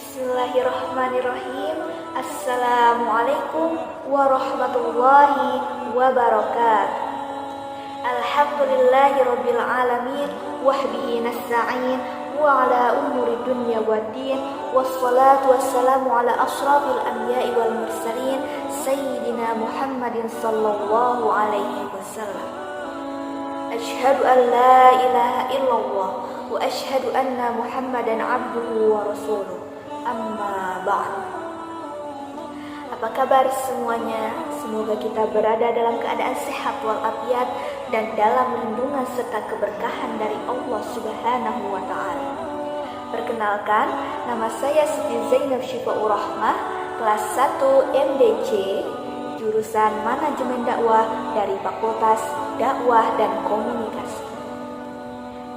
Bismillahirrahmanirrahim. Assalamualaikum warahmatullahi wabarakatuh. Alhamdulillahirabbil alamin wa bihi nasta'in wa ala umuri dunya waddin wassalatu wassalamu ala asyrafil anbiya'i wal mursalin sayyidina Muhammadin sallallahu alaihi wasallam. Asyhadu an la ilaha illallah wa asyhadu anna Muhammadan abduhu wa rasuluh. Amma ba'd. Apa kabar semuanya? Semoga kita berada dalam keadaan sehat walafiat dan dalam lindungan serta keberkahan dari Allah Subhanahu wa taala. Perkenalkan, nama saya Siti Zainab Syifaur Rahmah, kelas 1 MDC, jurusan Manajemen Dakwah dari Fakultas Dakwah dan Komunikasi.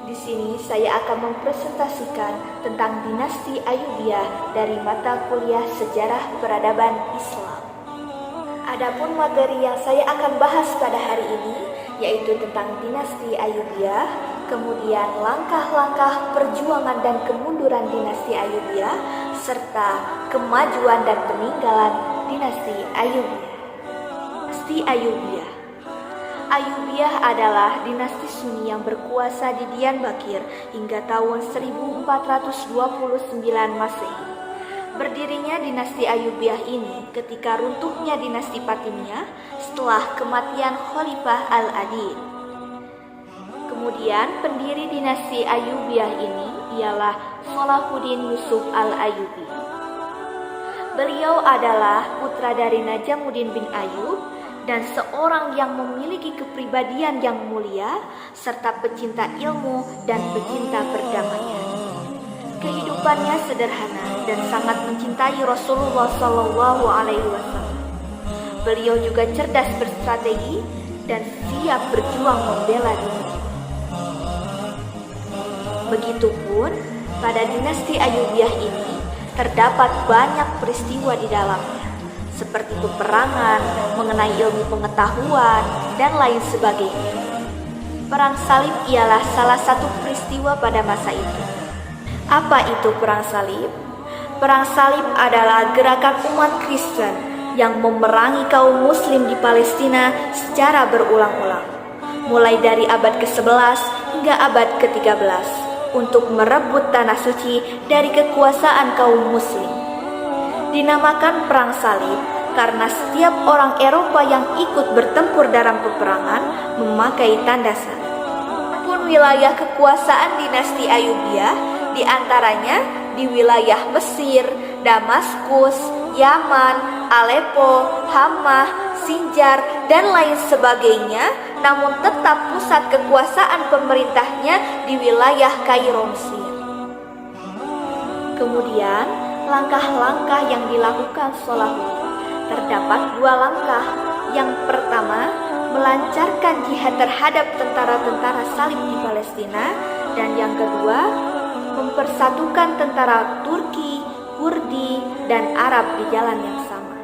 Di sini saya akan mempresentasikan tentang dinasti Ayyubiyah dari mata kuliah Sejarah Peradaban Islam. Adapun materi yang saya akan bahas pada hari ini yaitu tentang dinasti Ayyubiyah, kemudian langkah-langkah perjuangan dan kemunduran dinasti Ayyubiyah, serta kemajuan dan peninggalan dinasti Ayyubiyah. Dinasti Ayyubiyah. Ayyubiyah adalah dinasti Sunni yang berkuasa di Diyarbakir hingga tahun 1429 Masehi. Berdirinya dinasti Ayyubiyah ini ketika runtuhnya dinasti Fatimiyah setelah kematian Khalifah Al-Adil. Kemudian pendiri dinasti Ayyubiyah ini ialah Salahuddin Yusuf Al-Ayyubi. Beliau adalah putra dari Najamuddin bin Ayyub dan seorang yang memiliki kepribadian yang mulia serta pecinta ilmu dan pecinta perdamaian. Kehidupannya sederhana dan sangat mencintai Rasulullah SAW. Beliau juga cerdas berstrategi dan siap berjuang membela diri. Begitupun pada dinasti Ayyubiyah ini terdapat banyak peristiwa di dalamnya, seperti peperangan, mengenai ilmu pengetahuan, dan lain sebagainya. Perang salib ialah salah satu peristiwa pada masa itu. Apa itu perang salib? Perang salib adalah gerakan umat Kristen yang memerangi kaum muslim di Palestina secara berulang-ulang, mulai dari abad ke-11 hingga abad ke-13, untuk merebut tanah suci dari kekuasaan kaum muslim. Dinamakan perang salib karena setiap orang Eropa yang ikut bertempur dalam peperangan memakai tanda salib. Pun wilayah kekuasaan dinasti Ayyubiyah diantaranya di wilayah Mesir, Damaskus, Yaman, Aleppo, Hamah, Sinjar, dan lain sebagainya, namun tetap pusat kekuasaan pemerintahnya di wilayah Kairo, Mesir. Kemudian langkah-langkah yang dilakukan Salahuddin. Terdapat dua langkah. Yang pertama, melancarkan jihad terhadap tentara-tentara salib di Palestina, dan yang kedua, mempersatukan tentara Turki, Kurdi, dan Arab di jalan yang sama.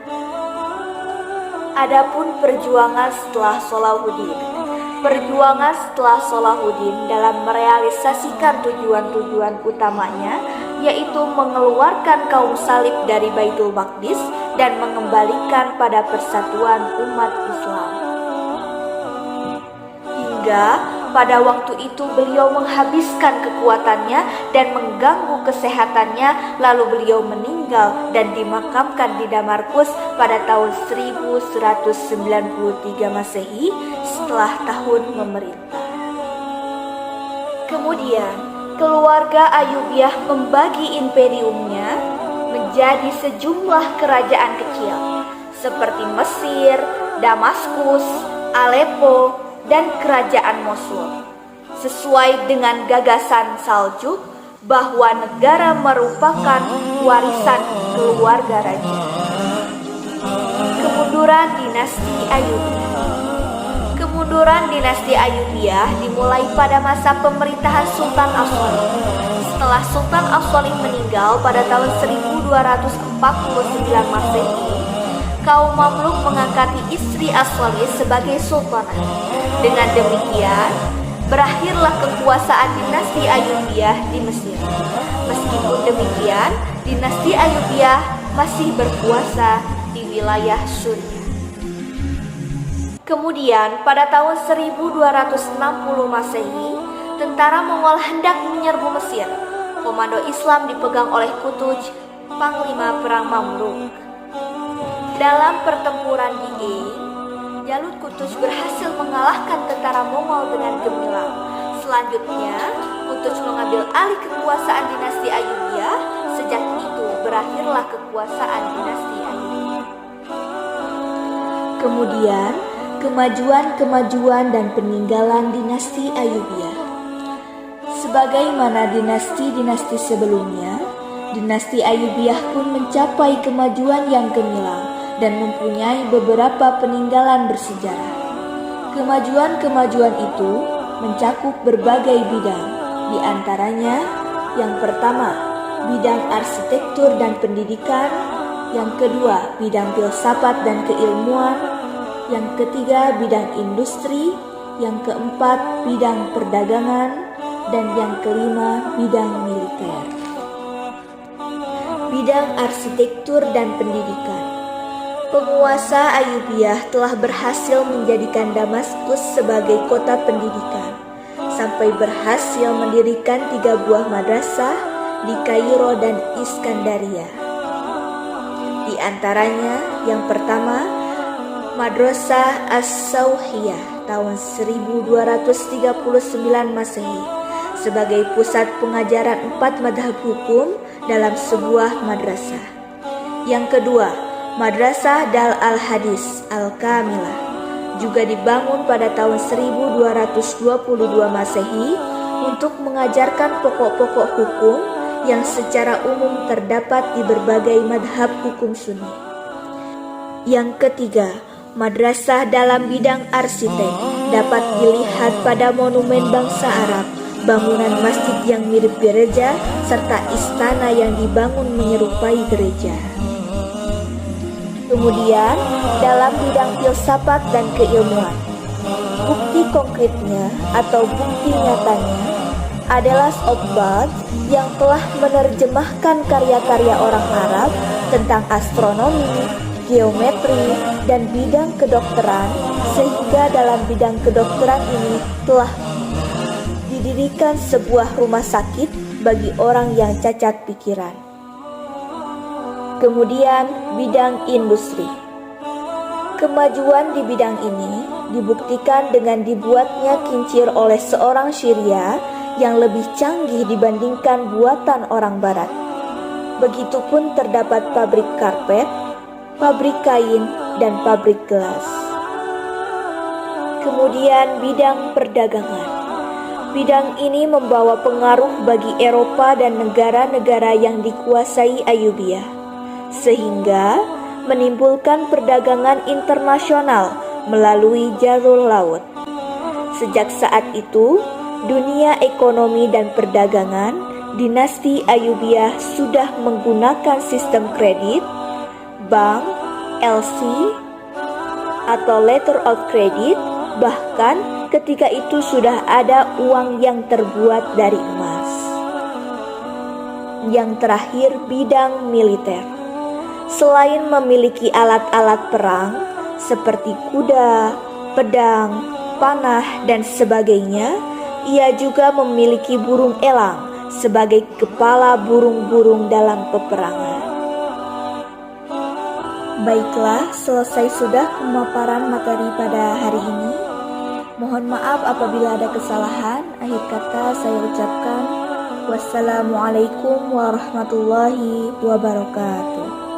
Adapun perjuangan setelah Salahuddin. Perjuangan setelah Salahuddin dalam merealisasikan tujuan-tujuan utamanya yaitu mengeluarkan kaum salib dari Baitul Maqdis dan mengembalikan pada persatuan umat Islam. Hingga pada waktu itu beliau menghabiskan kekuatannya dan mengganggu kesehatannya, lalu beliau meninggal dan dimakamkan di Damaskus pada tahun 1193 Masehi setelah tahun memerintah. Kemudian keluarga Ayyubiyah membagi imperiumnya menjadi sejumlah kerajaan kecil seperti Mesir, Damaskus, Aleppo, dan kerajaan Mosul, sesuai dengan gagasan Saljuk bahwa negara merupakan warisan keluarga raja. Kemunduran dinasti Ayyubiyah. Kemunduran dinasti Ayyubiyah dimulai pada masa pemerintahan Sultan As-Salim. Setelah Sultan As-Salim meninggal pada tahun 1249 Masehi, kaum Mamluk mengangkati istri As-Salim sebagai sultanah. Dengan demikian, berakhirlah kekuasaan dinasti Ayyubiyah di Mesir. Meskipun demikian, dinasti Ayyubiyah masih berkuasa di wilayah Suriah. Kemudian pada tahun 1260 Masehi, tentara Mongol hendak menyerbu Mesir. Komando Islam dipegang oleh Kutuj, panglima perang Mamluk. Dalam pertempuran di Ein, Jalut Kutuj berhasil mengalahkan tentara Mongol dengan gemilang. Selanjutnya, Kutuj mengambil alih kekuasaan dinasti Ayyubiyah. Sejak itu berakhirlah kekuasaan dinasti Ayyubiyah. Kemudian, kemajuan dan peninggalan dinasti Ayyubiyah. Sebagaimana dinasti-dinasti sebelumnya, dinasti Ayyubiyah pun mencapai kemajuan yang gemilang dan mempunyai beberapa peninggalan bersejarah. Kemajuan itu mencakup berbagai bidang, di antaranya yang pertama, bidang arsitektur dan pendidikan, yang kedua, bidang filsafat dan keilmuan, yang ketiga, bidang industri, yang keempat, bidang perdagangan, dan yang kelima, bidang militer. Bidang arsitektur dan pendidikan. Penguasa Ayyubiyah telah berhasil menjadikan Damaskus sebagai kota pendidikan, sampai berhasil mendirikan 3 buah madrasah di Kairo dan Iskandaria. Di antaranya, yang pertama, Madrasah As-Sauhiyah tahun 1239 Masehi sebagai pusat pengajaran 4 madhab hukum dalam sebuah madrasah. Yang kedua, Madrasah Dar al-Hadis Al-Kamilah juga dibangun pada tahun 1222 Masehi untuk mengajarkan pokok-pokok hukum yang secara umum terdapat di berbagai madhab hukum Sunni. Yang ketiga, madrasah dalam bidang arsitek dapat dilihat pada monumen bangsa Arab, bangunan masjid yang mirip gereja, serta istana yang dibangun menyerupai gereja. Kemudian, dalam bidang filsafat dan keilmuan, bukti konkretnya atau bukti nyatanya adalah Sokbat yang telah menerjemahkan karya-karya orang Arab tentang astronomi, geometri, dan bidang kedokteran, sehingga dalam bidang kedokteran ini telah didirikan sebuah rumah sakit bagi orang yang cacat pikiran. Kemudian, bidang industri. Kemajuan di bidang ini dibuktikan dengan dibuatnya kincir oleh seorang Syria yang lebih canggih dibandingkan buatan orang Barat. Begitupun terdapat pabrik karpet, pabrik kain, dan pabrik gelas. Kemudian bidang perdagangan. Bidang ini membawa pengaruh bagi Eropa dan negara-negara yang dikuasai Ayyubiyah, sehingga menimbulkan perdagangan internasional melalui jalur laut. Sejak saat itu, dunia ekonomi dan perdagangan dinasti Ayyubiyah sudah menggunakan sistem kredit, bank, LC, atau letter of credit, bahkan ketika itu sudah ada uang yang terbuat dari emas. Yang terakhir, bidang militer. Selain memiliki alat-alat perang seperti kuda, pedang, panah, dan sebagainya, ia juga memiliki burung elang sebagai kepala burung-burung dalam peperangan. Baiklah, selesai sudah pemaparan materi pada hari ini. Mohon maaf apabila ada kesalahan. Akhir kata saya ucapkan wassalamualaikum warahmatullahi wabarakatuh.